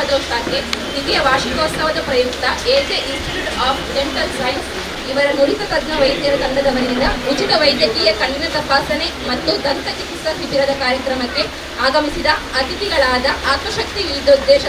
ಪದವ್ ಶಾಖೆ ದ್ವಿತೀಯ ವಾರ್ಷಿಕೋತ್ಸವದ ಪ್ರಯುಕ್ತ AJ institute of dental science ಇವರ ನುರಿತ ತಜ್ಞ ವೈದ್ಯರ ತಂಡದವರಿಂದ ಉಚಿತ ವೈದ್ಯಕೀಯ ಕಣ್ಣಿನ ತಪಾಸಣೆ ಮತ್ತು ದಂತ ಚಿಕಿತ್ಸಾ ಶಿಬಿರದ ಕಾರ್ಯಕ್ರಮಕ್ಕೆ ಆಗಮಿಸಿದ ಅತಿಥಿಗಳಾದ ಆತ್ಮಶಕ್ತಿ ವಿವಿಧೋದ್ದೇಶ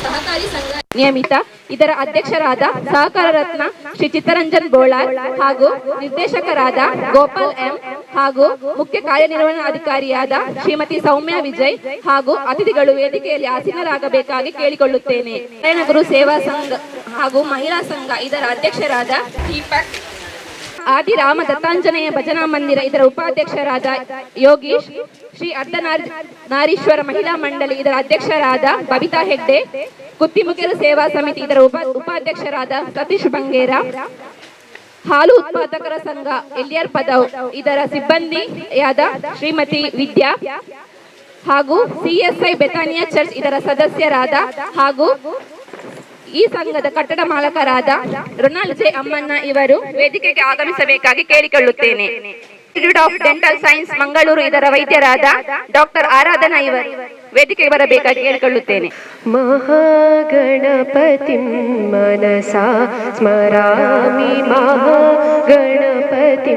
ಸಹಕಾರಿ ಸಂಘ ನಿಯಮಿತ ಇದರ ಅಧ್ಯಕ್ಷರಾದ ಸಹಕಾರ ರತ್ನ ಶ್ರೀ ಚಿತ್ತರಂಜನ್ ಬೋಳಾರ್ ಹಾಗೂ ನಿರ್ದೇಶಕರಾದ ಗೋಪಾಲ್ ಎಂ ಹಾಗೂ ಮುಖ್ಯ ಕಾರ್ಯನಿರ್ವಹಣಾಧಿಕಾರಿಯಾದ ಶ್ರೀಮತಿ ಸೌಮ್ಯ ವಿಜಯ್ ಹಾಗೂ ಅತಿಥಿಗಳು ವೇದಿಕೆಯಲ್ಲಿ ಆಸೀನರಾಗಬೇಕಾಗಿ ಕೇಳಿಕೊಳ್ಳುತ್ತೇನೆ. ನಾರಾಯಣಗುರು ಸೇವಾ ಸಂಘ ಹಾಗೂ ಮಹಿಳಾ ಸಂಘ ಇದರ ಅಧ್ಯಕ್ಷರಾದ ದೀಪಕ್, ಆದಿರಾಮ ದತ್ತಾಂಜನೇಯ ಭಜನಾ ಮಂದಿರ ಇದರ ಉಪಾಧ್ಯಕ್ಷರಾದ ಯೋಗೀಶ್, ಶ್ರೀ ಅರ್ಧನಾರೀಶ್ವರ ಮಹಿಳಾ ಮಂಡಳಿ ಇದರ ಅಧ್ಯಕ್ಷರಾದ ಬಬಿತಾ ಹೆಗ್ಡೆ, ಕುತ್ತಿಮುಖೇರು ಸೇವಾ ಸಮಿತಿ ಇದರ ಉಪಾಧ್ಯಕ್ಷರಾದ ಸತೀಶ್ ಬಂಗೇರ, ಹಾಲು ಉತ್ಪಾದಕರ ಸಂಘ ಎಲ್ಆರ್ ಪದವ್ ಇದರ ಸಿಬ್ಬಂದಿಯಾದ ಶ್ರೀಮತಿ ವಿದ್ಯಾ ಹಾಗೂ ಸಿಎಸ್ಐ ಬೆತಾನಿಯಾ ಚರ್ಚ್ ಇದರ ಸದಸ್ಯರಾದ ಹಾಗೂ ಈ ಸಂಘದ ಕಟ್ಟಡ ಮಾಲಕರಾದ ರೊನಾಲ್ಡ್ ಜೆ ಅಮ್ಮಣ್ಣ ಇವರು ವೇದಿಕೆಗೆ ಆಗಮಿಸಬೇಕಾಗಿ ಕೇಳಿಕೊಳ್ಳುತ್ತೇನೆ. Institute of dental science Mangaluru ಇದರ ವೈದ್ಯರಾದ ಡಾಕ್ಟರ್ ಆರಾಧನಾ ಇವರು ವೇದಿಕೆಗೆ ಬರಬೇಕಾಗಿ ಕೇಳಿಕೊಳ್ಳುತ್ತೇನೆ. ಮಹಾಗಣಪತಿ ಮನಸಾ ಸ್ಮರಾಮಿ, ಮಹಾಗಣಪತಿ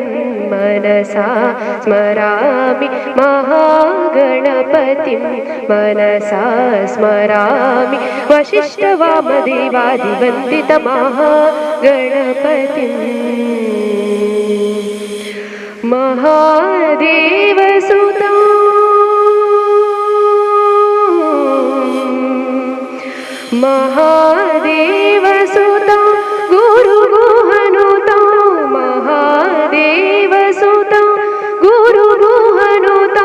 ಮನಸಾ ಸ್ಮರಾಮಿ, ಮಹಾಗಣಪತಿ ಮನಸಾ ಸ್ಮರಾಮಿ, ವಶಿಷ್ಠ ವಾಮದೇವಾದಿ ವಂದಿತ ಮಹಾಗಣಪತಿ ಮಹಾದೇವ ಸುತ ಮಹಾದೇವ ಸುತ ಗುರು ಗುಹನುತ, ಮಹಾದೇವ ಸುತ ಗುರು ಗುಹನುತ,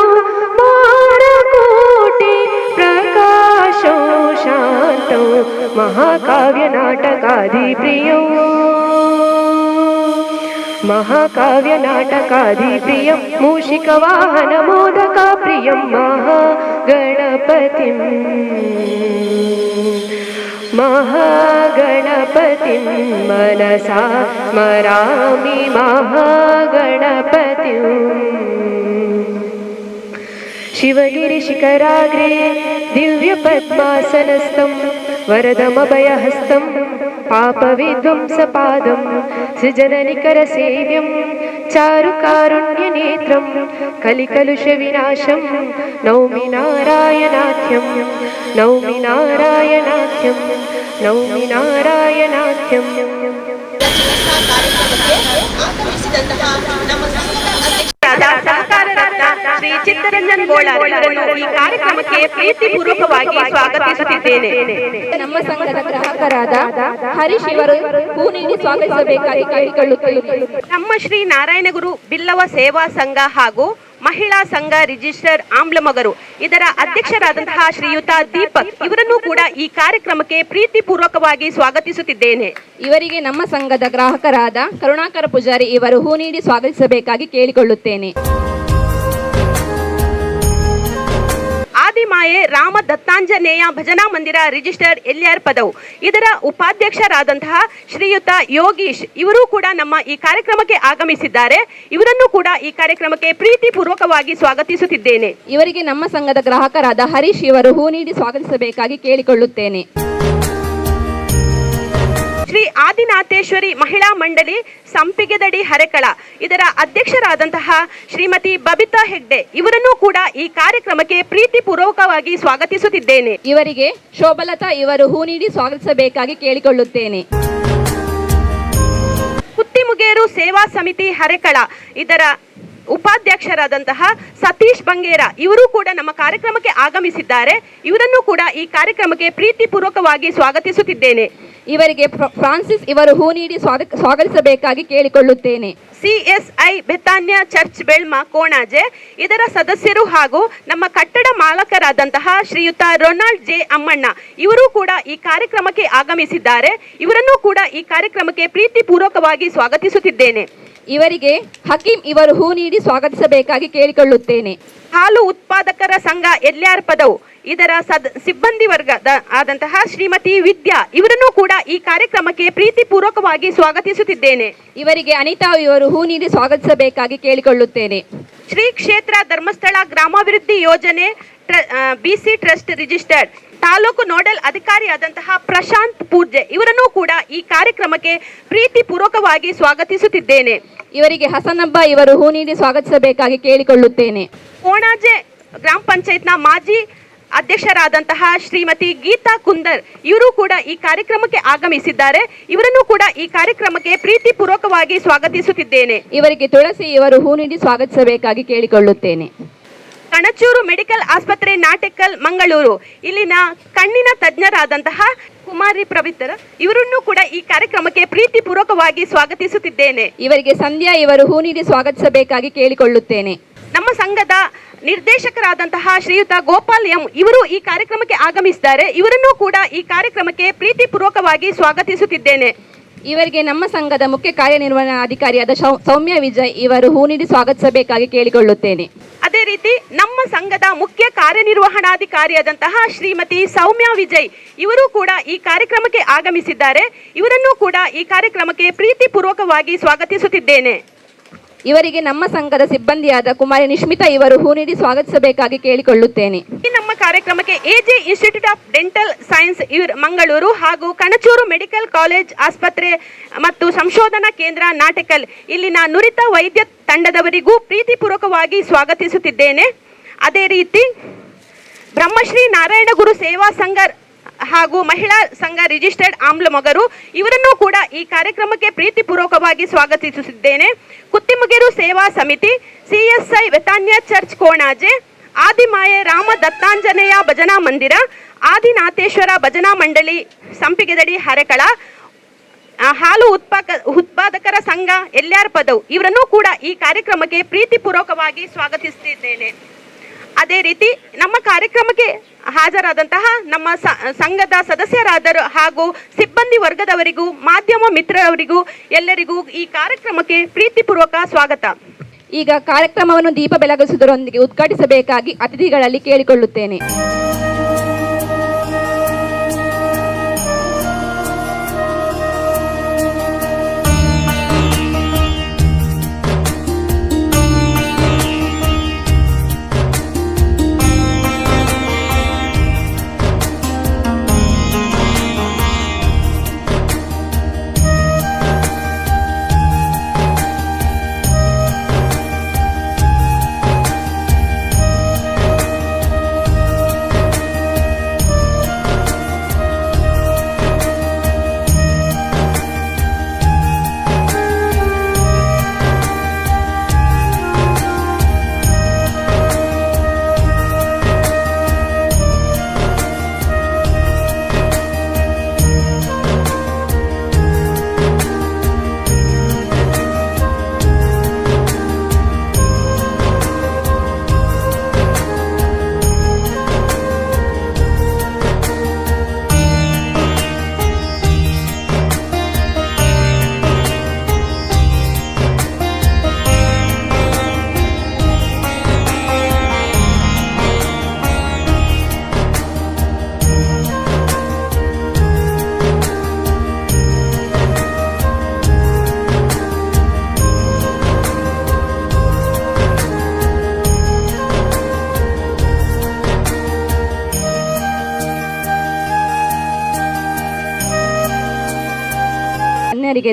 ಮಾರಕೋಟಿ ಪ್ರಕಾಶೋ ಶಾಂತೋ, ಮಹಾಕಾವ್ಯ ನಾಟಕಾದಿ ಪ್ರಿಯೋ, ಮಹಾಕಾವ್ಯ ನಾಟಕಾದಿ ಪ್ರಿಯಂ, ಮೂಷಿಕ ವಾಹನ ಮೋದಕ ಪ್ರಿಯಂ, ಮಹಾಗಣಪತಿ ಮಹಾಗಣಪತಿ ಮನಸಾ ಸ್ಮರಾಮಿ, ಮಹಾಗಣಪತಿ ಶಿವಗಿರಿ ಶಿಖರಾಗ್ರೆ ದಿವ್ಯ ಪದ್ಮಾಸನಸ್ಥಂ ವರದಮಭಯಹಸ್ತಂ ಪಾಪವಿಧ್ವಂಸಪಾದಂ ಸೃಜನನಿಕರ ಸೇವ್ಯಂ ಚಾರುಕಾರುಣ್ಯ ನೇತ್ರಂ ಕಲಿಕಲುಷ ವಿನಾಶಂ ನೌಮಿ ನಾರಾಯಣಾಖ್ಯಂ, ನೌಮಿ ನಾರಾಯಣಾಖ್ಯಂ, ನೌಮಿ ನಾರಾಯಣಾಖ್ಯಂ. ಶ್ರೀ ಚಿತ್ತರಂಜನ್ ಬೋಳಾರ್ ಇವರನ್ನು ಈ ಕಾರ್ಯಕ್ರಮಕ್ಕೆ ಪ್ರೀತಿಪೂರ್ವಕವಾಗಿ ಸ್ವಾಗತಿಸುತ್ತಿದ್ದೇನೆ. ನಮ್ಮ ಸಂಘದ ಗ್ರಾಹಕರಾದ ಹರೀಶ್ ಇವರು ಹೂ ನೀಡಿ ಸ್ವಾಗತಿಸಬೇಕಾಗಿ ಕೇಳಿಕೊಳ್ಳುತ್ತೇನೆ. ನಮ್ಮ ಶ್ರೀ ನಾರಾಯಣಗುರು ಬಿಲ್ಲವ ಸೇವಾ ಸಂಘ ಹಾಗೂ ಮಹಿಳಾ ಸಂಘ ರಿಜಿಸ್ಟರ್ ಆಮ್ಲಮಗರು ಇದರ ಅಧ್ಯಕ್ಷರಾದಂತಹ ಶ್ರೀಯುತ ದೀಪಕ್ ಇವರನ್ನು ಕೂಡ ಈ ಕಾರ್ಯಕ್ರಮಕ್ಕೆ ಪ್ರೀತಿಪೂರ್ವಕವಾಗಿ ಸ್ವಾಗತಿಸುತ್ತಿದ್ದೇನೆ. ಇವರಿಗೆ ನಮ್ಮ ಸಂಘದ ಗ್ರಾಹಕರಾದ ಕರುಣಾಕರ ಪೂಜಾರಿ ಇವರು ಹೂ ನೀಡಿ ಸ್ವಾಗತಿಸಬೇಕಾಗಿ ಕೇಳಿಕೊಳ್ಳುತ್ತೇನೆ. ಆದಿಮಾಯೆ ರಾಮ ದತ್ತಾಂಜನೇಯ ಭಜನಾ ಮಂದಿರ ರಿಜಿಸ್ಟರ್ ಎಲ್ಆರ್ ಪದವ್ ಇದರ ಉಪಾಧ್ಯಕ್ಷರಾದಂತಹ ಶ್ರೀಯುತ ಯೋಗೀಶ್ ಇವರು ಕೂಡ ನಮ್ಮ ಈ ಕಾರ್ಯಕ್ರಮಕ್ಕೆ ಆಗಮಿಸಿದ್ದಾರೆ. ಇವರನ್ನು ಕೂಡ ಈ ಕಾರ್ಯಕ್ರಮಕ್ಕೆ ಪ್ರೀತಿಪೂರ್ವಕವಾಗಿ ಸ್ವಾಗತಿಸುತ್ತಿದ್ದೇನೆ. ಇವರಿಗೆ ನಮ್ಮ ಸಂಘದ ಗ್ರಾಹಕರಾದ ಹರೀಶ್ ಇವರು ಹೂ ನೀಡಿ ಸ್ವಾಗತಿಸಬೇಕಾಗಿ ಕೇಳಿಕೊಳ್ಳುತ್ತೇನೆ. ಶ್ರೀ ಆದಿನಾಥೇಶ್ವರಿ ಮಹಿಳಾ ಮಂಡಳಿ ಸಂಪಿಗೆದಡಿ ಹರೆಕಳ ಇದರ ಅಧ್ಯಕ್ಷರಾದಂತಹ ಶ್ರೀಮತಿ ಬಬಿತಾ ಹೆಗ್ಡೆ ಇವರನ್ನು ಕೂಡ ಈ ಕಾರ್ಯಕ್ರಮಕ್ಕೆ ಪ್ರೀತಿಪೂರ್ವಕವಾಗಿ ಸ್ವಾಗತಿಸುತ್ತಿದ್ದೇನೆ. ಇವರಿಗೆ ಶೋಭಲತಾ ಇವರು ಹೂ ನೀಡಿ ಸ್ವಾಗತಿಸಬೇಕಾಗಿ ಕೇಳಿಕೊಳ್ಳುತ್ತೇನೆ. ಕುತ್ತಿಮುಗೇರು ಸೇವಾ ಸಮಿತಿ ಹರೆಕಳ ಇದರ ಉಪಾಧ್ಯಕ್ಷರಾದಂತಹ ಸತೀಶ್ ಬಂಗೇರ ಇವರು ಕೂಡ ನಮ್ಮ ಕಾರ್ಯಕ್ರಮಕ್ಕೆ ಆಗಮಿಸಿದ್ದಾರೆ. ಇವರನ್ನು ಕೂಡ ಈ ಕಾರ್ಯಕ್ರಮಕ್ಕೆ ಪ್ರೀತಿಪೂರ್ವಕವಾಗಿ ಸ್ವಾಗತಿಸುತ್ತಿದ್ದೇನೆ. ಇವರಿಗೆ ಫ್ರಾನ್ಸಿಸ್ ಇವರು ಹೂ ನೀಡಿ ಸ್ವಾಗತಿಸಬೇಕಾಗಿ ಕೇಳಿಕೊಳ್ಳುತ್ತೇನೆ. ಸಿಎಸ್ಐ ಬೆತಾನ್ಯ ಚರ್ಚ್ ಬೆಳ್ಮ ಕೋಣಾಜೆ ಇದರ ಸದಸ್ಯರು ಹಾಗೂ ನಮ್ಮ ಕಟ್ಟಡ ಮಾಲಕರಾದಂತಹ ಶ್ರೀಯುತ ರೊನಾಲ್ಡ್ ಜೆ ಅಮ್ಮಣ್ಣ ಇವರು ಕೂಡ ಈ ಕಾರ್ಯಕ್ರಮಕ್ಕೆ ಆಗಮಿಸಿದ್ದಾರೆ. ಇವರನ್ನು ಕೂಡ ಈ ಕಾರ್ಯಕ್ರಮಕ್ಕೆ ಪ್ರೀತಿಪೂರ್ವಕವಾಗಿ ಸ್ವಾಗತಿಸುತ್ತಿದ್ದೇನೆ. ಇವರಿಗೆ ಹಕೀಂ ಇವರು ಹೂ ನೀಡಿ ಸ್ವಾಗತಿಸಬೇಕಾಗಿ ಕೇಳಿಕೊಳ್ಳುತ್ತೇನೆ. ಹಾಲು ಉತ್ಪಾದಕರ ಸಂಘ ಎಲ್ಆರ್ ಪದವ್ ಇದರ ಸಿಬ್ಬಂದಿ ವರ್ಗದ ಆದಂತಹ ಶ್ರೀಮತಿ ವಿದ್ಯಾ ಇವರನ್ನು ಕೂಡ ಈ ಕಾರ್ಯಕ್ರಮಕ್ಕೆ ಪ್ರೀತಿಪೂರ್ವಕವಾಗಿ ಸ್ವಾಗತಿಸುತ್ತಿದ್ದೇನೆ. ಇವರಿಗೆ ಅನಿತಾ ಇವರು ಹೂ ನೀಡಿ ಸ್ವಾಗತಿಸಬೇಕಾಗಿ ಕೇಳಿಕೊಳ್ಳುತ್ತೇನೆ. ಶ್ರೀ ಕ್ಷೇತ್ರ ಧರ್ಮಸ್ಥಳ ಗ್ರಾಮಾಭಿವೃದ್ಧಿ ಯೋಜನೆ ಬಿಸಿ ಟ್ರಸ್ಟ್ ರಿಜಿಸ್ಟರ್ಡ್ ತಾಲೂಕು ನೋಡಲ್ ಅಧಿಕಾರಿಯಾದಂತಹ ಪ್ರಶಾಂತ್ ಪೂರ್ಜೆ ಇವರನ್ನು ಕೂಡ ಈ ಕಾರ್ಯಕ್ರಮಕ್ಕೆ ಪ್ರೀತಿಪೂರ್ವಕವಾಗಿ ಸ್ವಾಗತಿಸುತ್ತಿದ್ದೇನೆ. ಇವರಿಗೆ ಹಸನಬ್ಬ ಇವರು ಹೂ ನೀಡಿ ಸ್ವಾಗತಿಸಬೇಕಾಗಿ ಕೇಳಿಕೊಳ್ಳುತ್ತೇನೆ. ಕೋಣಾಜೆ ಗ್ರಾಮ ಪಂಚಾಯತ್ನ ಮಾಜಿ ಅಧ್ಯಕ್ಷರಾದಂತಹ ಶ್ರೀಮತಿ ಗೀತಾ ಕುಂದರ್ ಇವರು ಕೂಡ ಈ ಕಾರ್ಯಕ್ರಮಕ್ಕೆ ಆಗಮಿಸಿದ್ದಾರೆ. ಇವರನ್ನು ಕೂಡ ಈ ಕಾರ್ಯಕ್ರಮಕ್ಕೆ ಪ್ರೀತಿಪೂರ್ವಕವಾಗಿ ಸ್ವಾಗತಿಸುತ್ತಿದ್ದೇನೆ. ಇವರಿಗೆ ತುಳಸಿ ಇವರು ಹೂ ನೀಡಿ ಸ್ವಾಗತಿಸಬೇಕಾಗಿ ಕೇಳಿಕೊಳ್ಳುತ್ತೇನೆ. ಕಣಚೂರು ಮೆಡಿಕಲ್ ಆಸ್ಪತ್ರೆ ನಾಟೆಕಲ್ ಮಂಗಳೂರು ಇಲ್ಲಿನ ಕಣ್ಣಿನ ತಜ್ಞರಾದಂತಹ ಕುಮಾರಿ ಪ್ರವಿತ್ರ ಇವರನ್ನು ಕೂಡ ಈ ಕಾರ್ಯಕ್ರಮಕ್ಕೆ ಪ್ರೀತಿಪೂರ್ವಕವಾಗಿ ಸ್ವಾಗತಿಸುತ್ತಿದ್ದೇನೆ. ಇವರಿಗೆ ಸಂಧ್ಯಾ ಇವರು ಹೂ ನೀಡಿ ಸ್ವಾಗತಿಸಬೇಕಾಗಿ ಕೇಳಿಕೊಳ್ಳುತ್ತೇನೆ. ನಮ್ಮ ಸಂಘದ ನಿರ್ದೇಶಕರಾದಂತಹ ಶ್ರೀಯುತ ಗೋಪಾಲ್ ಎಂ ಇವರು ಈ ಕಾರ್ಯಕ್ರಮಕ್ಕೆ ಆಗಮಿಸಿದ್ದಾರೆ. ಇವರನ್ನು ಕೂಡ ಈ ಕಾರ್ಯಕ್ರಮಕ್ಕೆ ಪ್ರೀತಿಪೂರ್ವಕವಾಗಿ ಸ್ವಾಗತಿಸುತ್ತಿದ್ದೇನೆ. ಇವರಿಗೆ ನಮ್ಮ ಸಂಘದ ಮುಖ್ಯ ಕಾರ್ಯನಿರ್ವಹಣಾಧಿಕಾರಿಯಾದ ಸೌಮ್ಯ ವಿಜಯ್ ಇವರು ಹೂ ನೀಡಿ ಸ್ವಾಗತಿಸಬೇಕಾಗಿ ಕೇಳಿಕೊಳ್ಳುತ್ತೇನೆ. ಅದೇ ರೀತಿ ನಮ್ಮ ಸಂಘದ ಮುಖ್ಯ ಕಾರ್ಯನಿರ್ವಹಣಾಧಿಕಾರಿಯಾದಂತಹ ಶ್ರೀಮತಿ ಸೌಮ್ಯ ವಿಜಯ್ ಇವರು ಕೂಡ ಈ ಕಾರ್ಯಕ್ರಮಕ್ಕೆ ಆಗಮಿಸಿದ್ದಾರೆ. ಇವರನ್ನು ಕೂಡ ಈ ಕಾರ್ಯಕ್ರಮಕ್ಕೆ ಪ್ರೀತಿಪೂರ್ವಕವಾಗಿ ಸ್ವಾಗತಿಸುತ್ತಿದ್ದೇನೆ. ಇವರಿಗೆ ನಮ್ಮ ಸಂಘದ ಸಿಬ್ಬಂದಿಯಾದ ಕುಮಾರಿ ನಿಶ್ಮಿತಾ ಇವರು ಹೂ ನೀಡಿ ಸ್ವಾಗತಿಸಬೇಕಾಗಿ ಕೇಳಿಕೊಳ್ಳುತ್ತೇನೆ. ಈ ನಮ್ಮ ಕಾರ್ಯಕ್ರಮಕ್ಕೆ AJ institute of dental science Mangaluru ಹಾಗೂ ಕಣಚೂರು ಮೆಡಿಕಲ್ ಕಾಲೇಜ್ ಆಸ್ಪತ್ರೆ ಮತ್ತು ಸಂಶೋಧನಾ ಕೇಂದ್ರ ನಾಟೆಕಲ್ ಇಲ್ಲಿನ ನುರಿತ ವೈದ್ಯ ತಂಡದವರಿಗೂ ಪ್ರೀತಿಪೂರ್ವಕವಾಗಿ ಸ್ವಾಗತಿಸುತ್ತಿದ್ದೇನೆ. ಅದೇ ರೀತಿ ಬ್ರಹ್ಮಶ್ರೀ ನಾರಾಯಣಗುರು ಸೇವಾ ಸಂಘ ಹಾಗೂ ಮಹಿಳಾ ಸಂಘ ರಿಜಿಸ್ಟರ್ಡ್ ಆಮ್ಲಮೊಗರು ಇವರನ್ನು ಕೂಡ ಈ ಕಾರ್ಯಕ್ರಮಕ್ಕೆ ಪ್ರೀತಿಪೂರ್ವಕವಾಗಿ ಸ್ವಾಗತಿಸುತ್ತಿದ್ದೇನೆ. ಕುತ್ತಿಮುಗೇರು ಸೇವಾ ಸಮಿತಿ, ಸಿಎಸ್ಐ ಬೆತಾನ್ಯ ಚರ್ಚ್ ಕೋಣಾಜೆ, ಆದಿಮಾಯೆ ರಾಮ ದತ್ತಾಂಜನೇಯ ಭಜನಾ ಮಂದಿರ, ಆದಿನಾಥೇಶ್ವರ ಭಜನಾ ಮಂಡಳಿ ಸಂಪಿಗೆದಡಿ ಹರೆಕಳ, ಹಾಲು ಉತ್ಪಾದಕರ ಸಂಘ ಎಲ್ಯಾರ್ ಪದವು ಇವರನ್ನು ಕೂಡ ಈ ಕಾರ್ಯಕ್ರಮಕ್ಕೆ ಪ್ರೀತಿಪೂರ್ವಕವಾಗಿ ಸ್ವಾಗತಿಸುತ್ತಿದ್ದೇನೆ. ಅದೇ ರೀತಿ ನಮ್ಮ ಕಾರ್ಯಕ್ರಮಕ್ಕೆ ಹಾಜರಾದಂತಹ ನಮ್ಮ ಸಂಘದ ಸದಸ್ಯರಾದರು ಹಾಗೂ ಸಿಬ್ಬಂದಿ ವರ್ಗದವರಿಗೂ ಮಾಧ್ಯಮ ಮಿತ್ರರವರಿಗೂ ಎಲ್ಲರಿಗೂ ಈ ಕಾರ್ಯಕ್ರಮಕ್ಕೆ ಪ್ರೀತಿಪೂರ್ವಕ ಸ್ವಾಗತ. ಈಗ ಕಾರ್ಯಕ್ರಮವನ್ನು ದೀಪ ಬೆಳಗಿಸುವುದರೊಂದಿಗೆ ಉದ್ಘಾಟಿಸಬೇಕಾಗಿ ಅತಿಥಿಗಳಲ್ಲಿ ಕೇಳಿಕೊಳ್ಳುತ್ತೇನೆ.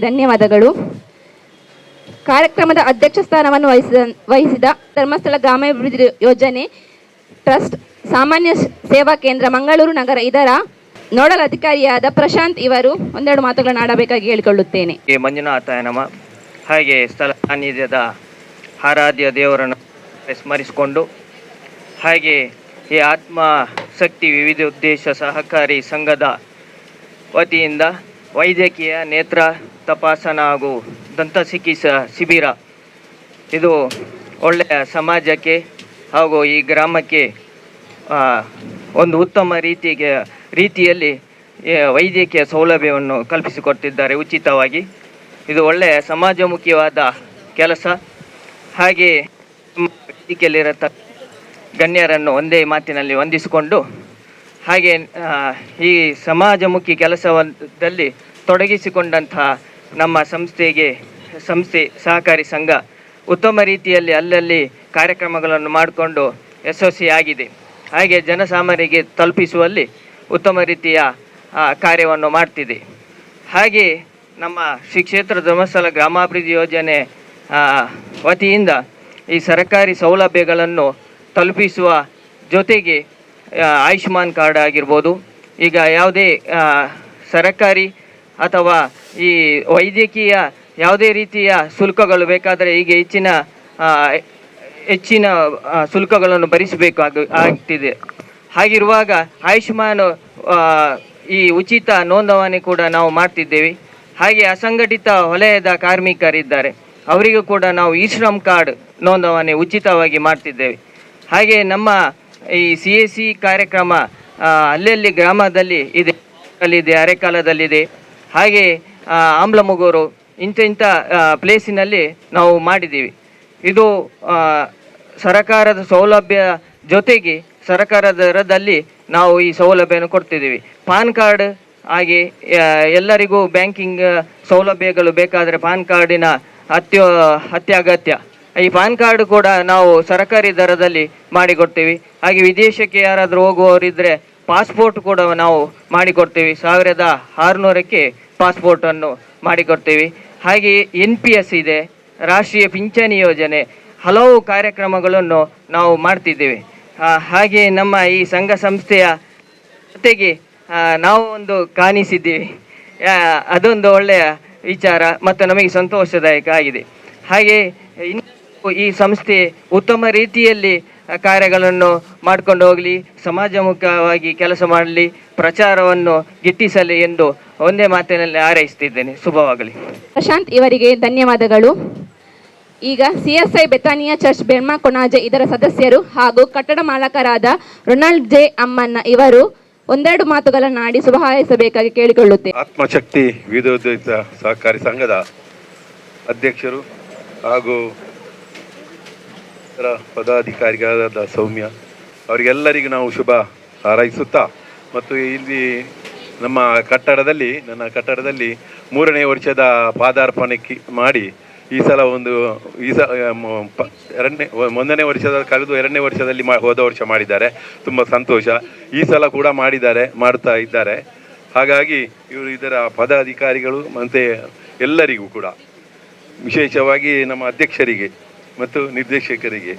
ಧನ್ಯವಾದಗಳು. ಕಾರ್ಯಕ್ರಮದ ಅಧ್ಯಕ್ಷ ಸ್ಥಾನವನ್ನು ವಹಿಸಿದ ಧರ್ಮಸ್ಥಳ ಗ್ರಾಮಾಭಿವೃದ್ಧಿ ಯೋಜನೆ ಟ್ರಸ್ಟ್ ಸಾಮಾನ್ಯ ಸೇವಾ ಕೇಂದ್ರ ಮಂಗಳೂರು ನಗರ ಇದರ ನೋಡಲ್ ಅಧಿಕಾರಿಯಾದ ಪ್ರಶಾಂತ್ ಇವರು ಒಂದೆರಡು ಮಾತುಗಳನ್ನು ಆಡಬೇಕಾಗಿ ಹೇಳಿಕೊಳ್ಳುತ್ತೇನೆ. ಮಂಜುನಾಥ ನಮ. ಹಾಗೆ ಸ್ಥಳ ಸಾನ್ನಿಧ್ಯದ ಆರಾಧ್ಯ ದೇವರನ್ನು ಸ್ಮರಿಸಿಕೊಂಡು ಹಾಗೆ ಈ ಆತ್ಮ ಶಕ್ತಿ ವಿವಿಧ ಉದ್ದೇಶ ಸಹಕಾರಿ ಸಂಘದ ವತಿಯಿಂದ ವೈದ್ಯಕೀಯ ನೇತ್ರ ತಪಾಸಣಾ ಹಾಗೂ ದಂತ ಚಿಕಿತ್ಸಾ ಶಿಬಿರ ಇದು ಒಳ್ಳೆಯ ಸಮಾಜಕ್ಕೆ ಹಾಗೂ ಈ ಗ್ರಾಮಕ್ಕೆ ಒಂದು ಉತ್ತಮ ರೀತಿಯಲ್ಲಿ ವೈದ್ಯಕೀಯ ಸೌಲಭ್ಯವನ್ನು ಕಲ್ಪಿಸಿಕೊಡ್ತಿದ್ದಾರೆ ಉಚಿತವಾಗಿ. ಇದು ಒಳ್ಳೆಯ ಸಮಾಜಮುಖಿಯಾದ ಕೆಲಸ. ಹಾಗೆ ವೇದಿಕೆಯಲ್ಲಿರತ ಗಣ್ಯರನ್ನು ಒಂದೇ ಮಾತಿನಲ್ಲಿ ವಂದಿಸಿಕೊಂಡು ಹಾಗೆ ಈ ಸಮಾಜಮುಖಿ ಕೆಲಸದಲ್ಲಿ ತೊಡಗಿಸಿಕೊಂಡಂತಹ ನಮ್ಮ ಸಂಸ್ಥೆ ಸಹಕಾರಿ ಸಂಘ ಉತ್ತಮ ರೀತಿಯಲ್ಲಿ ಅಲ್ಲಲ್ಲಿ ಕಾರ್ಯಕ್ರಮಗಳನ್ನು ಮಾಡಿಕೊಂಡು ಯಶಸ್ವಿಯಾಗಿದೆ. ಹಾಗೆ ಜನಸಾಮಾನ್ಯರಿಗೆ ತಲುಪಿಸುವಲ್ಲಿ ಉತ್ತಮ ರೀತಿಯ ಕಾರ್ಯವನ್ನು ಮಾಡ್ತಿದೆ. ಹಾಗೆ ನಮ್ಮ ಶ್ರೀ ಕ್ಷೇತ್ರ ಧರ್ಮಸ್ಥಳ ಗ್ರಾಮಾಭಿವೃದ್ಧಿ ಯೋಜನೆ ವತಿಯಿಂದ ಈ ಸರ್ಕಾರಿ ಸೌಲಭ್ಯಗಳನ್ನು ತಲುಪಿಸುವ ಜೊತೆಗೆ ಆಯುಷ್ಮಾನ್ ಕಾರ್ಡ್ ಆಗಿರ್ಬೋದು, ಈಗ ಯಾವುದೇ ಸರ್ಕಾರಿ ಅಥವಾ ಈ ವೈದ್ಯಕೀಯ ಯಾವುದೇ ರೀತಿಯ ಶುಲ್ಕಗಳು ಬೇಕಾದರೆ ಈಗ ಹೆಚ್ಚಿನ ಶುಲ್ಕಗಳನ್ನು ಭರಿಸಬೇಕು ಆಗ್ತಿದೆ. ಹಾಗಿರುವಾಗ ಆಯುಷ್ಮಾನ್ ಈ ಉಚಿತ ನೋಂದಣಿ ಕೂಡ ನಾವು ಮಾಡ್ತಿದ್ದೇವೆ. ಹಾಗೆ ಅಸಂಘಟಿತ ವಲಯದ ಕಾರ್ಮಿಕರಿದ್ದಾರೆ, ಅವರಿಗೂ ಕೂಡ ನಾವು ಇ ಶ್ರಮ್ ಕಾರ್ಡ್ ನೋಂದಣಿ ಉಚಿತವಾಗಿ ಮಾಡ್ತಿದ್ದೇವೆ. ಹಾಗೆ ನಮ್ಮ ಈ CAC ಕಾರ್ಯಕ್ರಮ ಅಲ್ಲಲ್ಲಿ ಗ್ರಾಮದಲ್ಲಿ ಇದೆ, ಅರೆಕಾಲದಲ್ಲಿದೆ, ಹಾಗೆ ಆಮ್ಲಮುಗೂರು ಇಂಥ ಪ್ಲೇಸಿನಲ್ಲಿ ನಾವು ಮಾಡಿದ್ದೀವಿ. ಇದು ಸರಕಾರದ ಸೌಲಭ್ಯ ಜೊತೆಗೆ ಸರಕಾರದ ದರದಲ್ಲಿ ನಾವು ಈ ಸೌಲಭ್ಯವನ್ನು ಕೊಡ್ತಿದ್ದೀವಿ. ಪಾನ್ ಕಾರ್ಡ್ ಹಾಗೆ ಎಲ್ಲರಿಗೂ ಬ್ಯಾಂಕಿಂಗ್ ಸೌಲಭ್ಯಗಳು ಬೇಕಾದರೆ ಪಾನ್ ಕಾರ್ಡಿನ ಅತ್ಯಗತ್ಯ. ಈ ಪಾನ್ ಕಾರ್ಡ್ ಕೂಡ ನಾವು ಸರ್ಕಾರಿ ದರದಲ್ಲಿ ಮಾಡಿಕೊಡ್ತೀವಿ. ಹಾಗೆ ವಿದೇಶಕ್ಕೆ ಯಾರಾದರೂ ಹೋಗುವವರಿದ್ದರೆ ಪಾಸ್ಪೋರ್ಟ್ ಕೂಡ ನಾವು ಮಾಡಿಕೊಡ್ತೀವಿ. 1600ಕ್ಕೆ ಪಾಸ್ಪೋರ್ಟನ್ನು ಮಾಡಿಕೊಡ್ತೀವಿ. ಹಾಗೆ NPS ಇದೆ, ರಾಷ್ಟ್ರೀಯ ಪಿಂಚಣಿ ಯೋಜನೆ, ಹಲವು ಕಾರ್ಯಕ್ರಮಗಳನ್ನು ನಾವು ಮಾಡ್ತಿದ್ದೇವೆ. ಹಾಗೆ ನಮ್ಮ ಈ ಸಂಘ ಸಂಸ್ಥೆಯ ಜೊತೆಗೆ ನಾವು ಒಂದು ಕಾಣಿಸಿದ್ದೀವಿ, ಅದೊಂದು ಒಳ್ಳೆಯ ವಿಚಾರ ಮತ್ತು ನಮಗೆ ಸಂತೋಷದಾಯಕ ಆಗಿದೆ. ಹಾಗೆ ಈ ಸಂಸ್ಥೆ ಉತ್ತಮ ರೀತಿಯಲ್ಲಿ ಕಾರ್ಯಗಳನ್ನು ಮಾಡಿಕೊಂಡು ಹೋಗಲಿ, ಸಮಾಜಮುಖವಾಗಿ ಕೆಲಸ ಮಾಡಲಿ, ಪ್ರಚಾರವನ್ನು ಗಿಟ್ಟಿಸಲಿ ಎಂದು ಒಂದೇ ಮಾತಿನಲ್ಲಿ ಹಾರೈಸ್ತಿದ್ದೇನೆ. ಶುಭವಾಗಲಿ. ಪ್ರಶಾಂತ್ ಇವರಿಗೆ ಧನ್ಯವಾದಗಳು. ಈಗ CSI ಬೆತಾನಿಯಾ ಚರ್ಚ್ ಬೆಳ್ಮಾ ಕೊಣಾಜೆ ಇದರ ಸದಸ್ಯರು ಹಾಗೂ ಕಟ್ಟಡ ಮಾಲಕರಾದ ರೊನಾಲ್ಡ್ ಜೆ ಅಮ್ಮಣ್ಣ ಇವರು ಒಂದೆರಡು ಮಾತುಗಳನ್ನಾಡಿ ಶುಭ ಹಾರೈಸಬೇಕಾಗಿ ಕೇಳಿಕೊಳ್ಳುತ್ತೇವೆ. ಆತ್ಮಶಕ್ತಿ ವಿವಿಧೋದ್ದೇಶ ಸಹಕಾರಿ ಸಂಘದ ಅಧ್ಯಕ್ಷರು ಹಾಗೂ ಪದಾಧಿಕಾರಿಗಳಾದ ಸೌಮ್ಯ ಅವರಿಗೆಲ್ಲರಿಗೂ ನಾವು ಶುಭ ಹಾರೈಸುತ್ತಾ, ಮತ್ತು ಇಲ್ಲಿ ನನ್ನ ಕಟ್ಟಡದಲ್ಲಿ 3ನೇ ವರ್ಷದ ಪಾದಾರ್ಪಣೆ ಮಾಡಿ ಈ ಸಲ ಒಂದನೇ ವರ್ಷದ ಕಳೆದು 2ನೇ ವರ್ಷದಲ್ಲಿ ಹೋದ ವರ್ಷ ಮಾಡಿದ್ದಾರೆ. ತುಂಬ ಸಂತೋಷ. ಈ ಸಲ ಕೂಡ ಮಾಡ್ತಾ ಇದ್ದಾರೆ. ಹಾಗಾಗಿ ಇವರು ಇದರ ಪದಾಧಿಕಾರಿಗಳು ಮತ್ತು ಎಲ್ಲರಿಗೂ ಕೂಡ, ವಿಶೇಷವಾಗಿ ನಮ್ಮ ಅಧ್ಯಕ್ಷರಿಗೆ ಮತ್ತು ನಿರ್ದೇಶಕರಿಗೆ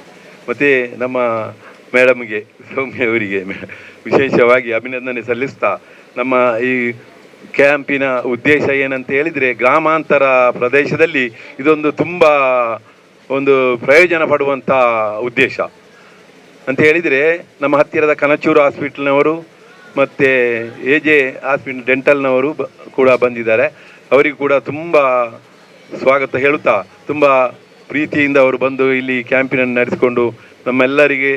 ಮತ್ತು ನಮ್ಮ ಮೇಡಮ್ಗೆ ಸೌಮ್ಯ ಅವರಿಗೆ ವಿಶೇಷವಾಗಿ ಅಭಿನಂದನೆ ಸಲ್ಲಿಸ್ತಾ, ನಮ್ಮ ಈ ಕ್ಯಾಂಪಿನ ಉದ್ದೇಶ ಏನಂತ ಹೇಳಿದರೆ, ಗ್ರಾಮಾಂತರ ಪ್ರದೇಶದಲ್ಲಿ ಇದೊಂದು ತುಂಬ ಒಂದು ಪ್ರಯೋಜನ ಪಡುವಂಥ ಉದ್ದೇಶ ಅಂತ ಹೇಳಿದರೆ, ನಮ್ಮ ಹತ್ತಿರದ ಕನಚೂರು ಹಾಸ್ಪಿಟಲ್ನವರು ಮತ್ತು AJ ಹಾಸ್ಪಿಟಲ್ ಡೆಂಟಲ್ನವರು ಕೂಡ ಬಂದಿದ್ದಾರೆ. ಅವರಿಗೂ ಕೂಡ ತುಂಬ ಸ್ವಾಗತ ಹೇಳುತ್ತಾ, ತುಂಬ ಪ್ರೀತಿಯಿಂದ ಅವರು ಬಂದು ಇಲ್ಲಿ ಕ್ಯಾಂಪಿನನ್ನು ನಡೆಸಿಕೊಂಡು ನಮ್ಮೆಲ್ಲರಿಗೆ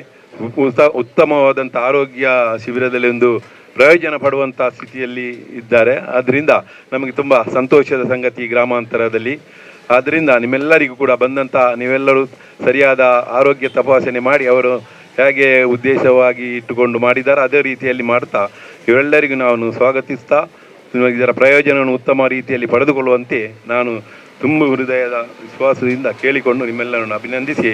ಉತ್ತಮವಾದಂಥ ಆರೋಗ್ಯ ಶಿಬಿರದಲ್ಲಿ ಒಂದು ಪ್ರಯೋಜನ ಪಡುವಂಥ ಸ್ಥಿತಿಯಲ್ಲಿ ಇದ್ದಾರೆ. ಆದ್ದರಿಂದ ನಮಗೆ ತುಂಬ ಸಂತೋಷದ ಸಂಗತಿ ಗ್ರಾಮಾಂತರದಲ್ಲಿ. ಆದ್ದರಿಂದ ನಿಮ್ಮೆಲ್ಲರಿಗೂ ಕೂಡ ಬಂದಂಥ ನೀವೆಲ್ಲರೂ ಸರಿಯಾದ ಆರೋಗ್ಯ ತಪಾಸಣೆ ಮಾಡಿ ಅವರು ಹೇಗೆ ಉದ್ದೇಶವಾಗಿ ಇಟ್ಟುಕೊಂಡು ಮಾಡಿದ್ದಾರೆ ಅದೇ ರೀತಿಯಲ್ಲಿ ಮಾಡ್ತಾ ಇವೆಲ್ಲರಿಗೂ ನಾನು ಸ್ವಾಗತಿಸ್ತಾ, ಇದರ ಪ್ರಯೋಜನವನ್ನು ಉತ್ತಮ ರೀತಿಯಲ್ಲಿ ಪಡೆದುಕೊಳ್ಳುವಂತೆ ನಾನು ತುಂಬ ಹೃದಯದ ವಿಶ್ವಾಸದಿಂದ ಕೇಳಿಕೊಂಡು ನಿಮ್ಮೆಲ್ಲರನ್ನು ಅಭಿನಂದಿಸಿ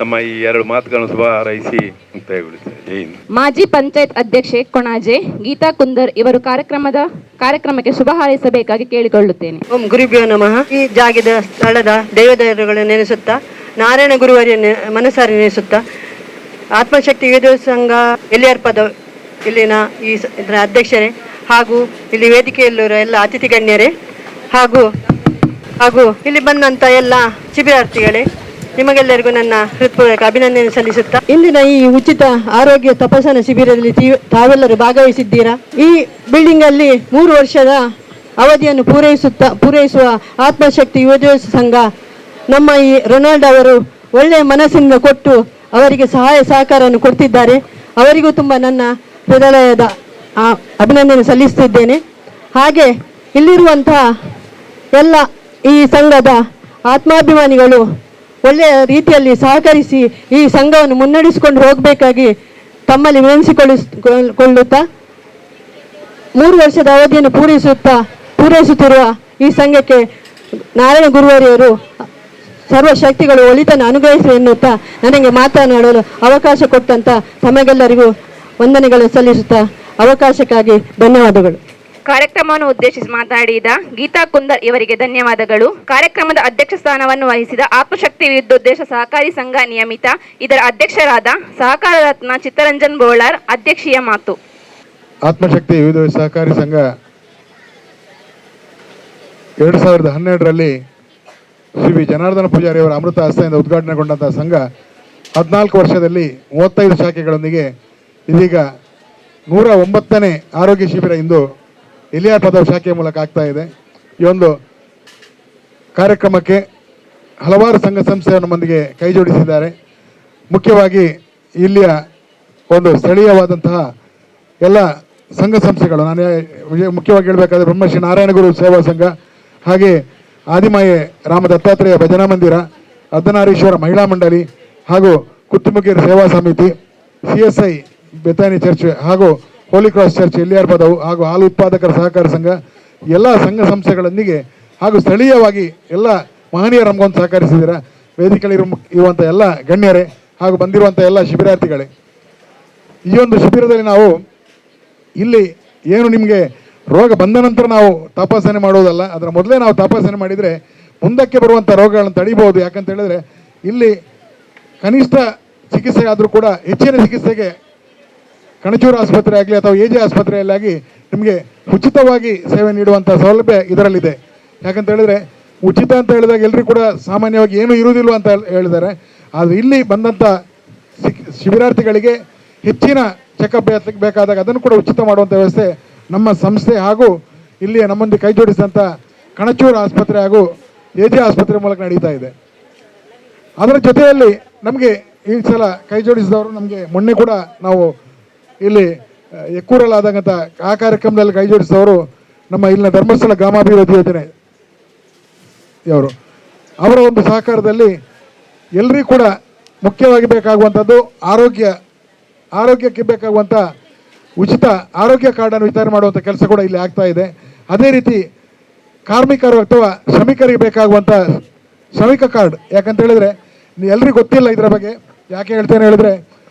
ನಮ್ಮ ಈ 2 ಮಾತುಗಳನ್ನು ಶುಭ ಹಾರೈಸಿ ಮುಕ್ತಾಯಗೊಳಿಸುತ್ತೇನೆ. ಜೈ ಹಿಂದ್. ಮಾಜಿ ಪಂಚಾಯತ್ ಅಧ್ಯಕ್ಷೆ ಕೊಣಾಜೆ ಗೀತಾ ಕುಂದರ್ ಇವರು ಕಾರ್ಯಕ್ರಮಕ್ಕೆ ಶುಭ ಹಾರೈಸಬೇಕಾಗಿ ಕೇಳಿಕೊಳ್ಳುತ್ತೇನೆ. ಓಂ ಗುರುಭ್ಯೋ ನಮಃ. ಈ ಜಾಗದ ಸ್ಥಳದ ದೈವದೈವಗಳನ್ನು ನೆನೆಸುತ್ತಾ, ನಾರಾಯಣ ಗುರುವರಿಯನ್ನು ಮನಸಾರಿ ನೆನೆಸುತ್ತಾ, ಆತ್ಮಶಕ್ತಿ ವಿವಿಧ ಸಂಘ ಎಲ್ಲಿಯರ್ಪದ ಇಲ್ಲಿನ ಇದರ ಅಧ್ಯಕ್ಷರೇ ಹಾಗೂ ಇಲ್ಲಿ ವೇದಿಕೆಯಲ್ಲಿರುವ ಎಲ್ಲ ಅತಿಥಿ ಗಣ್ಯರೇ ಹಾಗೂ ಇಲ್ಲಿ ಬಂದಂಥ ಎಲ್ಲ ಶಿಬಿರಾರ್ಥಿಗಳೇ, ನಿಮಗೆಲ್ಲರಿಗೂ ನನ್ನ ಹೃತ್ಪೂರ್ವಕ ಅಭಿನಂದನೆ ಸಲ್ಲಿಸುತ್ತಾ, ಇಂದಿನ ಈ ಉಚಿತ ಆರೋಗ್ಯ ತಪಾಸಣಾ ಶಿಬಿರದಲ್ಲಿ ತಾವೆಲ್ಲರೂ ಭಾಗವಹಿಸಿದ್ದೀರಾ. ಈ ಬಿಲ್ಡಿಂಗ್ ಅಲ್ಲಿ 3 ವರ್ಷದ ಅವಧಿಯನ್ನು ಪೂರೈಸುವ ಆತ್ಮಶಕ್ತಿ ಯುವಜನ ಸಂಘ ನಮ್ಮ ಈ ರೊನಾಲ್ಡ್ ಅವರು ಒಳ್ಳೆಯ ಮನಸ್ಸಿನಿಂದ ಕೊಟ್ಟು ಅವರಿಗೆ ಸಹಾಯ ಸಹಕಾರವನ್ನು ಕೊಡ್ತಿದ್ದಾರೆ. ಅವರಿಗೂ ತುಂಬ ನನ್ನ ಹೃದಯದ ಅಭಿನಂದನೆ ಸಲ್ಲಿಸುತ್ತಿದ್ದೇನೆ. ಹಾಗೆ ಇಲ್ಲಿರುವಂತಹ ಎಲ್ಲ ಈ ಸಂಘದ ಆತ್ಮಾಭಿಮಾನಿಗಳು ಒಳ್ಳೆಯ ರೀತಿಯಲ್ಲಿ ಸಹಕರಿಸಿ ಈ ಸಂಘವನ್ನು ಮುನ್ನಡೆಸಿಕೊಂಡು ಹೋಗಬೇಕಾಗಿ ತಮ್ಮಲ್ಲಿ ವಿನಂತಿಸಿಕೊಳ್ಳುತ್ತಾ, 3 ವರ್ಷದ ಅವಧಿಯನ್ನು ಪೂರೈಸುತ್ತಿರುವ ಈ ಸಂಘಕ್ಕೆ ನಾರಾಯಣ ಗುರುವರಿಯರು ಸರ್ವಶಕ್ತಿಗಳು ಒಳಿತನ್ನು ಅನುಗ್ರಹಿಸಿ ಎನ್ನುತ್ತಾ ನನಗೆ ಮಾತನಾಡಲು ಅವಕಾಶ ಕೊಟ್ಟಂತ ತಮಗೆಲ್ಲರಿಗೂ ವಂದನೆಗಳನ್ನು ಸಲ್ಲಿಸುತ್ತಾ ಅವಕಾಶಕ್ಕಾಗಿ ಧನ್ಯವಾದಗಳು. ಕಾರ್ಯಕ್ರಮವನ್ನು ಉದ್ದೇಶಿಸಿ ಮಾತನಾಡಿದ ಗೀತಾ ಕುಂದರ್ ಇವರಿಗೆ ಧನ್ಯವಾದಗಳು. ಕಾರ್ಯಕ್ರಮದ ಅಧ್ಯಕ್ಷ ಸ್ಥಾನವನ್ನು ವಹಿಸಿದ ಆತ್ಮಶಕ್ತಿ ವಿರುದ್ಧೋದ್ದೇಶ ಸಹಕಾರಿ ಸಂಘ ನಿಯಮಿತ ಇದರ ಅಧ್ಯಕ್ಷರಾದ ಸಹಕಾರ ರತ್ನ ಚಿತ್ತರಂಜನ್ ಬೋಳಾರ್ ಅಧ್ಯಕ್ಷೀಯ ಮಾತು. ಆತ್ಮಶಕ್ತಿ ವಿವಿಧ ಸಹಕಾರಿ ಸಂಘ 2012ರಲ್ಲಿ ಶ್ರೀ ವಿ ಜನಾರ್ದನ ಪೂಜಾರಿಯವರ ಅಮೃತ ಹಸ್ತದಿಂದ ಉದ್ಘಾಟನೆಗೊಂಡಂತಹ ಸಂಘ 14 ವರ್ಷದಲ್ಲಿ 35 ಶಾಖೆಗಳೊಂದಿಗೆ ಇದೀಗ 109ನೇ ಆರೋಗ್ಯ ಶಿಬಿರ ಇಂದು ಎಲಿಯಾರ್ ಪದವ ಶಾಖೆಯ ಮೂಲಕ ಆಗ್ತಾ ಇದೆ. ಈ ಒಂದು ಕಾರ್ಯಕ್ರಮಕ್ಕೆ ಹಲವಾರು ಸಂಘ ಸಂಸ್ಥೆಗಳು ನಮ್ಮೊಂದಿಗೆ ಕೈ ಜೋಡಿಸಿದ್ದಾರೆ. ಮುಖ್ಯವಾಗಿ ಇಲ್ಲಿಯ ಒಂದು ಸ್ಥಳೀಯವಾದಂತಹ ಎಲ್ಲ ಸಂಘ ಸಂಸ್ಥೆಗಳು, ನಾನು ಮುಖ್ಯವಾಗಿ ಹೇಳಬೇಕಾದ್ರೆ ಬ್ರಹ್ಮಶ್ರೀ ನಾರಾಯಣಗುರು ಸೇವಾ ಸಂಘ, ಹಾಗೆ ಆದಿಮಾಯೆ ರಾಮ ದತ್ತಾತ್ರೇಯ ಭಜನಾ ಮಂದಿರ, ಅರ್ಧನಾರೀಶ್ವರ ಮಹಿಳಾ ಮಂಡಳಿ, ಹಾಗೂ ಕುತ್ತುಮುಖಿಯರ ಸೇವಾ ಸಮಿತಿ, CSI ಬೆತಾನಿ ಚರ್ಚ್, ಹಾಗೂ ಹೋಲಿ ಕ್ರಾಸ್ ಚರ್ಚ್ ಎಲಿಯಾರ್ ಪದವು, ಹಾಗೂ ಹಾಲು ಉತ್ಪಾದಕರ ಸಹಕಾರ ಸಂಘ, ಎಲ್ಲ ಸಂಘ ಸಂಸ್ಥೆಗಳೊಂದಿಗೆ ಹಾಗೂ ಸ್ಥಳೀಯವಾಗಿ ಎಲ್ಲ ಮಹನೀಯರು ನಮಗೊಂದು ಸಹಕರಿಸಿದ್ದೀರ. ವೇದಿಕೆಯಲ್ಲಿರುವಂಥ ಎಲ್ಲ ಗಣ್ಯರೇ ಹಾಗೂ ಬಂದಿರುವಂಥ ಎಲ್ಲ ಶಿಬಿರಾರ್ಥಿಗಳೇ, ಈ ಒಂದು ಶಿಬಿರದಲ್ಲಿ ನಾವು ಇಲ್ಲಿ ಏನು ನಿಮಗೆ ರೋಗ ಬಂದ ನಂತರ ನಾವು ತಪಾಸಣೆ ಮಾಡೋದಲ್ಲ, ಅದರ ಮೊದಲೇ ನಾವು ತಪಾಸಣೆ ಮಾಡಿದರೆ ಮುಂದಕ್ಕೆ ಬರುವಂಥ ರೋಗಗಳನ್ನು ತಡಿಬಹುದು. ಯಾಕಂತ ಹೇಳಿದ್ರೆ ಇಲ್ಲಿ ಕನಿಷ್ಠ ಚಿಕಿತ್ಸೆ ಆದರೂ ಕೂಡ ಹೆಚ್ಚಿನ ಚಿಕಿತ್ಸೆಗೆ ಕಣಚೂರು ಆಸ್ಪತ್ರೆ ಆಗಲಿ ಅಥವಾ AJ ಆಸ್ಪತ್ರೆಯಲ್ಲಾಗಿ ನಿಮಗೆ ಉಚಿತವಾಗಿ ಸೇವೆ ನೀಡುವಂಥ ಸೌಲಭ್ಯ ಇದರಲ್ಲಿದೆ. ಯಾಕಂತ ಹೇಳಿದ್ರೆ ಉಚಿತ ಅಂತ ಹೇಳಿದಾಗ ಎಲ್ಲರೂ ಕೂಡ ಸಾಮಾನ್ಯವಾಗಿ ಏನೂ ಇರುವುದಿಲ್ಲ ಅಂತ ಹೇಳಿದ್ದಾರೆ. ಆದರೆ ಇಲ್ಲಿ ಬಂದಂಥ ಶಿಬಿರಾರ್ಥಿಗಳಿಗೆ ಹೆಚ್ಚಿನ ಚೆಕಪ್ ಬೇಕಾದಾಗ ಅದನ್ನು ಕೂಡ ಉಚಿತ ಮಾಡುವಂಥ ವ್ಯವಸ್ಥೆ ನಮ್ಮ ಸಂಸ್ಥೆ ಹಾಗೂ ಇಲ್ಲಿ ನಮ್ಮೊಂದಿಗೆ ಕೈ ಜೋಡಿಸಿದಂಥ ಕಣಚೂರು ಆಸ್ಪತ್ರೆ ಹಾಗೂ AJ ಆಸ್ಪತ್ರೆ ಮೂಲಕ ನಡೀತಾ ಇದೆ. ಅದರ ಜೊತೆಯಲ್ಲಿ ನಮಗೆ ಈ ಸಲ ಕೈ ಜೋಡಿಸಿದವರು ನಮಗೆ ಮೊನ್ನೆ ಕೂಡ ನಾವು ಇಲ್ಲಿ ಎಕ್ಕೂರಲ್ಲಾದಂಥ ಆ ಕಾರ್ಯಕ್ರಮದಲ್ಲಿ ಕೈ ಜೋಡಿಸಿದವರು ನಮ್ಮ ಇಲ್ಲಿನ ಧರ್ಮಸ್ಥಳ ಗ್ರಾಮಾಭಿವೃದ್ಧಿ ಯೋಜನೆ ಅವರ ಒಂದು ಸಹಕಾರದಲ್ಲಿ ಎಲ್ಲರಿಗೂ ಕೂಡ ಮುಖ್ಯವಾಗಿ ಬೇಕಾಗುವಂಥದ್ದು ಆರೋಗ್ಯಕ್ಕೆ ಬೇಕಾಗುವಂಥ ಉಚಿತ ಆರೋಗ್ಯ ಕಾರ್ಡನ್ನು ವಿತರಣೆ ಮಾಡುವಂಥ ಕೆಲಸ ಕೂಡ ಇಲ್ಲಿ ಆಗ್ತಾ ಇದೆ. ಅದೇ ರೀತಿ ಕಾರ್ಮಿಕರು ಅಥವಾ ಶ್ರಮಿಕರಿಗೆ ಬೇಕಾಗುವಂಥ ಶ್ರಮಿಕ ಕಾರ್ಡ್, ಯಾಕಂತ ಹೇಳಿದ್ರೆ ಎಲ್ರಿಗೂ ಗೊತ್ತಿಲ್ಲ ಇದರ ಬಗ್ಗೆ. ಯಾಕೆ ಹೇಳ್ತೇನೆ ಹೇಳಿದ್ರೆ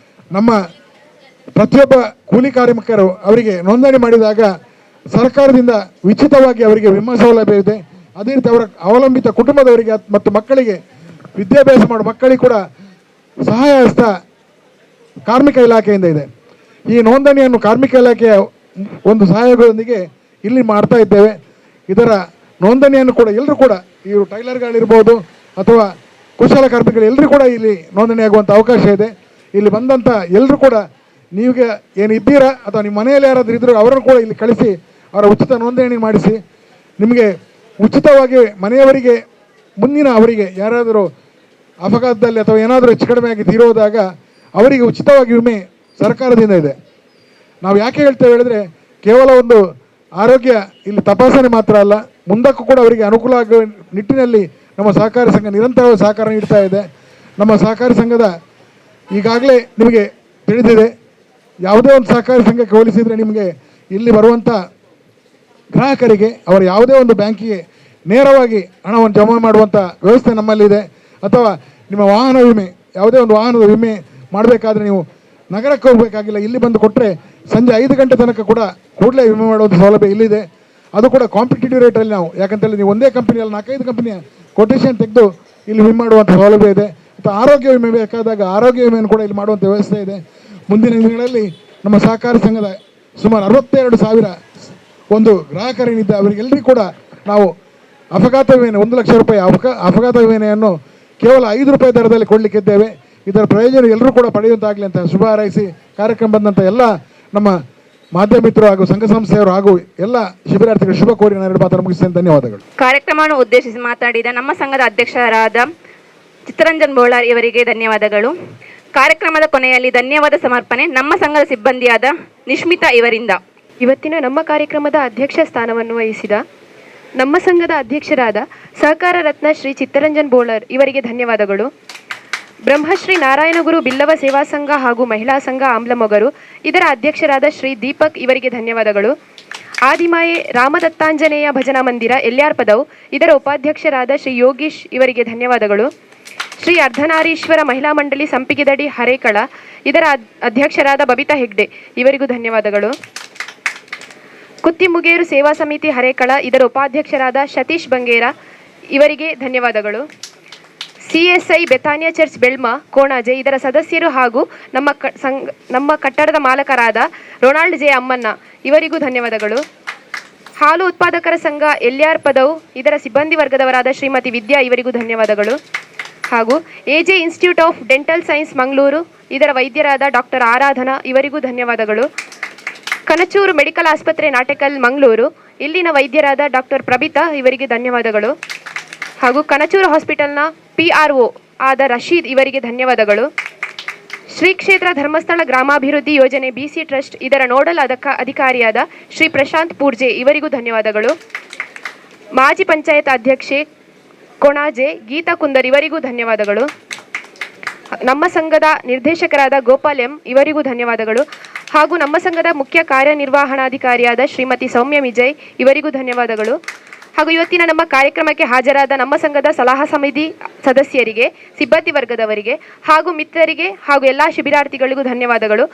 ನಮ್ಮ ಪ್ರತಿಯೊಬ್ಬ ಕೂಲಿ ಕಾರ್ಮಿಕರು ಅವರಿಗೆ ನೋಂದಣಿ ಮಾಡಿದಾಗ ಸರ್ಕಾರದಿಂದ ಉಚಿತವಾಗಿ ಅವರಿಗೆ ವಿಮಾ ಸೌಲಭ್ಯ ಇದೆ. ಅದೇ ರೀತಿ ಅವರ ಅವಲಂಬಿತ ಕುಟುಂಬದವರಿಗೆ ಮತ್ತು ಮಕ್ಕಳಿಗೆ ವಿದ್ಯಾಭ್ಯಾಸ ಮಾಡುವ ಮಕ್ಕಳಿಗೆ ಕೂಡ ಸಹಾಯ ಹಸ್ತ ಕಾರ್ಮಿಕ ಇಲಾಖೆಯಿಂದ ಇದೆ. ಈ ನೋಂದಣಿಯನ್ನು ಕಾರ್ಮಿಕ ಇಲಾಖೆಯ ಒಂದು ಸಹಯೋಗದೊಂದಿಗೆ ಇಲ್ಲಿ ಮಾಡ್ತಾ ಇದ್ದೇವೆ. ಇದರ ನೋಂದಣಿಯನ್ನು ಕೂಡ ಎಲ್ಲರೂ ಕೂಡ ಇವರು ಟೈಲರ್ಗಳಿರ್ಬೋದು ಅಥವಾ ಕುಶಲ ಕಾರ್ಮಿಕರು ಎಲ್ಲರೂ ಕೂಡ ಇಲ್ಲಿ ನೋಂದಣಿ ಆಗುವಂಥ ಅವಕಾಶ ಇದೆ. ಇಲ್ಲಿ ಬಂದಂಥ ಎಲ್ಲರೂ ಕೂಡ ನೀವೇ ಏನು ಇದ್ದೀರಾ ಅಥವಾ ನಿಮ್ಮ ಮನೆಯಲ್ಲಿ ಯಾರಾದರೂ ಇದ್ದರೂ ಅವರನ್ನು ಕೂಡ ಇಲ್ಲಿ ಕಳಿಸಿ ಅವರ ಉಚಿತ ನೋಂದಣಿ ಮಾಡಿಸಿ. ನಿಮಗೆ ಉಚಿತವಾಗಿ ಮನೆಯವರಿಗೆ ಮುಂದಿನ ಅವರಿಗೆ ಯಾರಾದರೂ ಅಪಘಾತದಲ್ಲಿ ಅಥವಾ ಏನಾದರೂ ಹೆಚ್ಚು ಕಡಿಮೆಯಾಗಿ ತೀರೋದಾಗ ಅವರಿಗೆ ಉಚಿತವಾಗಿ ವಿಮೆ ಸರ್ಕಾರದಿಂದ ಇದೆ. ನಾವು ಯಾಕೆ ಹೇಳ್ತೇವೆ ಹೇಳಿದ್ರೆ ಕೇವಲ ಒಂದು ಆರೋಗ್ಯ ಇಲ್ಲಿ ತಪಾಸಣೆ ಮಾತ್ರ ಅಲ್ಲ, ಮುಂದಕ್ಕೂ ಕೂಡ ಅವರಿಗೆ ಅನುಕೂಲ ಆಗುವ ನಿಟ್ಟಿನಲ್ಲಿ ನಮ್ಮ ಸಹಕಾರಿ ಸಂಘ ನಿರಂತರವಾಗಿ ಸಹಕಾರ ನೀಡ್ತಾ ಇದೆ. ನಮ್ಮ ಸಹಕಾರಿ ಸಂಘದ ಈಗಾಗಲೇ ನಿಮಗೆ ತಿಳಿದಿದೆ, ಯಾವುದೇ ಒಂದು ಸಹಕಾರಿ ಸಂಘಕ್ಕೆ ಹೋಲಿಸಿದರೆ ನಿಮಗೆ ಇಲ್ಲಿ ಬರುವಂಥ ಗ್ರಾಹಕರಿಗೆ ಅವರ ಯಾವುದೇ ಒಂದು ಬ್ಯಾಂಕಿಗೆ ನೇರವಾಗಿ ಹಣವನ್ನು ಜಮಾ ಮಾಡುವಂಥ ವ್ಯವಸ್ಥೆ ನಮ್ಮಲ್ಲಿದೆ. ಅಥವಾ ನಿಮ್ಮ ವಾಹನ ವಿಮೆ, ಯಾವುದೇ ಒಂದು ವಾಹನದ ವಿಮೆ ಮಾಡಬೇಕಾದ್ರೆ ನೀವು ನಗರಕ್ಕೆ ಹೋಗಬೇಕಾಗಿಲ್ಲ, ಇಲ್ಲಿ ಬಂದು ಕೊಟ್ಟರೆ ಸಂಜೆ 5 ಗಂಟೆ ತನಕ ಕೂಡ ಕೂಡಲೇ ವಿಮೆ ಮಾಡುವಂಥ ಸೌಲಭ್ಯ ಇಲ್ಲಿದೆ. ಅದು ಕೂಡ ಕಾಂಪಿಟೇಟಿವ್ ರೇಟಲ್ಲಿ ನಾವು, ಯಾಕಂತೇಳಿ ನೀವು ಒಂದೇ ಕಂಪನಿಯಲ್ಲಿ 4-5 ಕಂಪನಿಯ ಕೊಟೇಶನ್ ತೆಗೆದು ಇಲ್ಲಿ ವಿಮೆ ಮಾಡುವಂಥ ಸೌಲಭ್ಯ ಇದೆ. ಮತ್ತು ಆರೋಗ್ಯ ವಿಮೆ ಬೇಕಾದಾಗ ಆರೋಗ್ಯ ವಿಮೆಯನ್ನು ಕೂಡ ಇಲ್ಲಿ ಮಾಡುವಂಥ ವ್ಯವಸ್ಥೆ ಇದೆ. ಮುಂದಿನ ದಿನಗಳಲ್ಲಿ ನಮ್ಮ ಸಹಕಾರಿ ಸಂಘದ ಸುಮಾರು 62,000 ಒಂದು ಗ್ರಾಹಕರೇನಿದ್ದ ಅವರಿಗೆಲ್ಲರಿಗೂ ಕೂಡ ನಾವು ಅಪಘಾತ ವಿಮೆಯನ್ನು 1 ಲಕ್ಷ ರೂಪಾಯಿ ಅಪಘಾತ ವಿಮೆಯನ್ನು ಕೇವಲ 5 ರೂಪಾಯಿ ದರದಲ್ಲಿ ಕೊಡಲಿಕ್ಕಿದ್ದೇವೆ. ಇದರ ಪ್ರಯೋಜನ ಎಲ್ಲರೂ ಕೂಡ ಪಡೆಯುವಂತಾಗಲಿ ಅಂತ ಶುಭ ಹಾರೈಸಿ ಕಾರ್ಯಕ್ರಮ ಬಂದಂಥ ಎಲ್ಲ ನಮ್ಮ ಮಾಧ್ಯಮಿತರು ಹಾಗೂ ಸಂಘ ಸಂಸ್ಥೆಯವರು ಹಾಗೂ ಎಲ್ಲ ಶಿಬಿರಾರ್ಥಿಗಳು ಶುಭ ಕೋರಿ ನಾನು 2 ಮಾತನ್ನು ಮುಗಿಸ್ತೇನೆ. ಧನ್ಯವಾದಗಳು. ಕಾರ್ಯಕ್ರಮವನ್ನು ಉದ್ದೇಶಿಸಿ ಮಾತನಾಡಿದ ನಮ್ಮ ಸಂಘದ ಅಧ್ಯಕ್ಷರಾದ ಚಿತ್ತರಂಜನ್ ಬೋಳಾರ್ ಇವರಿಗೆ ಧನ್ಯವಾದಗಳು. ಕಾರ್ಯಕ್ರಮದ ಕೊನೆಯಲ್ಲಿ ಧನ್ಯವಾದ ಸಮರ್ಪಣೆ ನಮ್ಮ ಸಂಘದ ಸಿಬ್ಬಂದಿಯಾದ ನಿಶ್ಮಿತಾ ಇವರಿಂದ. ಇವತ್ತಿನ ನಮ್ಮ ಕಾರ್ಯಕ್ರಮದ ಅಧ್ಯಕ್ಷ ಸ್ಥಾನವನ್ನು ವಹಿಸಿದ ನಮ್ಮ ಸಂಘದ ಅಧ್ಯಕ್ಷರಾದ ಸಹಕಾರ ರತ್ನ ಶ್ರೀ ಚಿತ್ತರಂಜನ್ ಬೋಳಾರ್ ಇವರಿಗೆ ಧನ್ಯವಾದಗಳು. ಬ್ರಹ್ಮಶ್ರೀ ನಾರಾಯಣಗುರು ಬಿಲ್ಲವ ಸೇವಾ ಸಂಘ ಹಾಗೂ ಮಹಿಳಾ ಸಂಘ ಆಮ್ಲಮೊಗರು ಇದರ ಅಧ್ಯಕ್ಷರಾದ ಶ್ರೀ ದೀಪಕ್ ಇವರಿಗೆ ಧನ್ಯವಾದಗಳು. ಆದಿಮಾಯೆ ರಾಮದತ್ತಾಂಜನೇಯ ಭಜನಾ ಮಂದಿರ ಎಲ್ಯಾರ್ ಪದವು ಇದರ ಉಪಾಧ್ಯಕ್ಷರಾದ ಶ್ರೀ ಯೋಗೀಶ್ ಇವರಿಗೆ ಧನ್ಯವಾದಗಳು. ಶ್ರೀ ಅರ್ಧನಾರೀಶ್ವರ ಮಹಿಳಾ ಮಂಡಳಿ ಸಂಪಿಗೆದಡಿ ಹರೇಕಳ ಇದರ ಅಧ್ಯಕ್ಷರಾದ ಬಬಿತಾ ಹೆಗ್ಡೆ ಇವರಿಗೂ ಧನ್ಯವಾದಗಳು. ಕುತ್ತಿಮುಗೇರು ಸೇವಾ ಸಮಿತಿ ಹರೇಕಳ ಇದರ ಉಪಾಧ್ಯಕ್ಷರಾದ ಸತೀಶ್ ಬಂಗೇರ ಇವರಿಗೆ ಧನ್ಯವಾದಗಳು. CSI ಬೆತಾನಿಯಾ ಚರ್ಚ್ ಬೆಳ್ಮ ಕೋಣಾಜೆ ಇದರ ಸದಸ್ಯರು ಹಾಗೂ ನಮ್ಮ ಕಟ್ಟಡದ ಮಾಲಕರಾದ ರೊನಾಲ್ಡ್ ಜೆ ಅಮ್ಮಣ್ಣ ಇವರಿಗೂ ಧನ್ಯವಾದಗಳು. ಹಾಲು ಉತ್ಪಾದಕರ ಸಂಘ ಎಲ್ಯಾರ್ ಪದವು ಇದರ ಸಿಬ್ಬಂದಿ ವರ್ಗದವರಾದ ಶ್ರೀಮತಿ ವಿದ್ಯಾ ಇವರಿಗೂ ಧನ್ಯವಾದಗಳು. ಹಾಗೂ AJ institute of dental science Mangaluru ಇದರ ವೈದ್ಯರಾದ ಡಾಕ್ಟರ್ ಆರಾಧನಾ ಇವರಿಗೂ ಧನ್ಯವಾದಗಳು. ಕನಚೂರು ಮೆಡಿಕಲ್ ಆಸ್ಪತ್ರೆ ನಾಟಕಲ್ ಮಂಗಳೂರು ಇಲ್ಲಿನ ವೈದ್ಯರಾದ ಡಾಕ್ಟರ್ ಪ್ರಬಿತಾ ಇವರಿಗೆ ಧನ್ಯವಾದಗಳು. ಹಾಗೂ ಕನಚೂರು ಹಾಸ್ಪಿಟಲ್ನ PRO ಆದ ರಶೀದ್ ಇವರಿಗೆ ಧನ್ಯವಾದಗಳು. ಶ್ರೀ ಕ್ಷೇತ್ರ ಧರ್ಮಸ್ಥಳ ಗ್ರಾಮಾಭಿವೃದ್ಧಿ ಯೋಜನೆ BC ಟ್ರಸ್ಟ್ ಇದರ ನೋಡಲ್ ಅಧಿಕಾರಿಯಾದ ಶ್ರೀ ಪ್ರಶಾಂತ್ ಪೂರ್ಜೆ ಇವರಿಗೂ ಧನ್ಯವಾದಗಳು. ಮಾಜಿ ಪಂಚಾಯತ್ ಅಧ್ಯಕ್ಷೆ ಕೊಣಾಜೆ ಗೀತಾ ಕುಂದರ್ ಇವರಿಗೂ ಧನ್ಯವಾದಗಳು. ನಮ್ಮ ಸಂಘದ ನಿರ್ದೇಶಕರಾದ ಗೋಪಾಲ್ ಎಂ ಇವರಿಗೂ ಧನ್ಯವಾದಗಳು. ಹಾಗೂ ನಮ್ಮ ಸಂಘದ ಮುಖ್ಯ ಕಾರ್ಯನಿರ್ವಹಣಾಧಿಕಾರಿಯಾದ ಶ್ರೀಮತಿ ಸೌಮ್ಯ ವಿಜಯ್ ಇವರಿಗೂ ಧನ್ಯವಾದಗಳು. ಹಾಗೂ ಇವತ್ತಿನ ನಮ್ಮ ಕಾರ್ಯಕ್ರಮಕ್ಕೆ ಹಾಜರಾದ ನಮ್ಮ ಸಂಘದ ಸಲಹಾ ಸಮಿತಿ ಸದಸ್ಯರಿಗೆ, ಸಿಬ್ಬಂದಿ ವರ್ಗದವರಿಗೆ ಹಾಗೂ ಮಿತ್ರರಿಗೆ ಹಾಗೂ ಎಲ್ಲ ಶಿಬಿರಾರ್ಥಿಗಳಿಗೂ ಧನ್ಯವಾದಗಳು.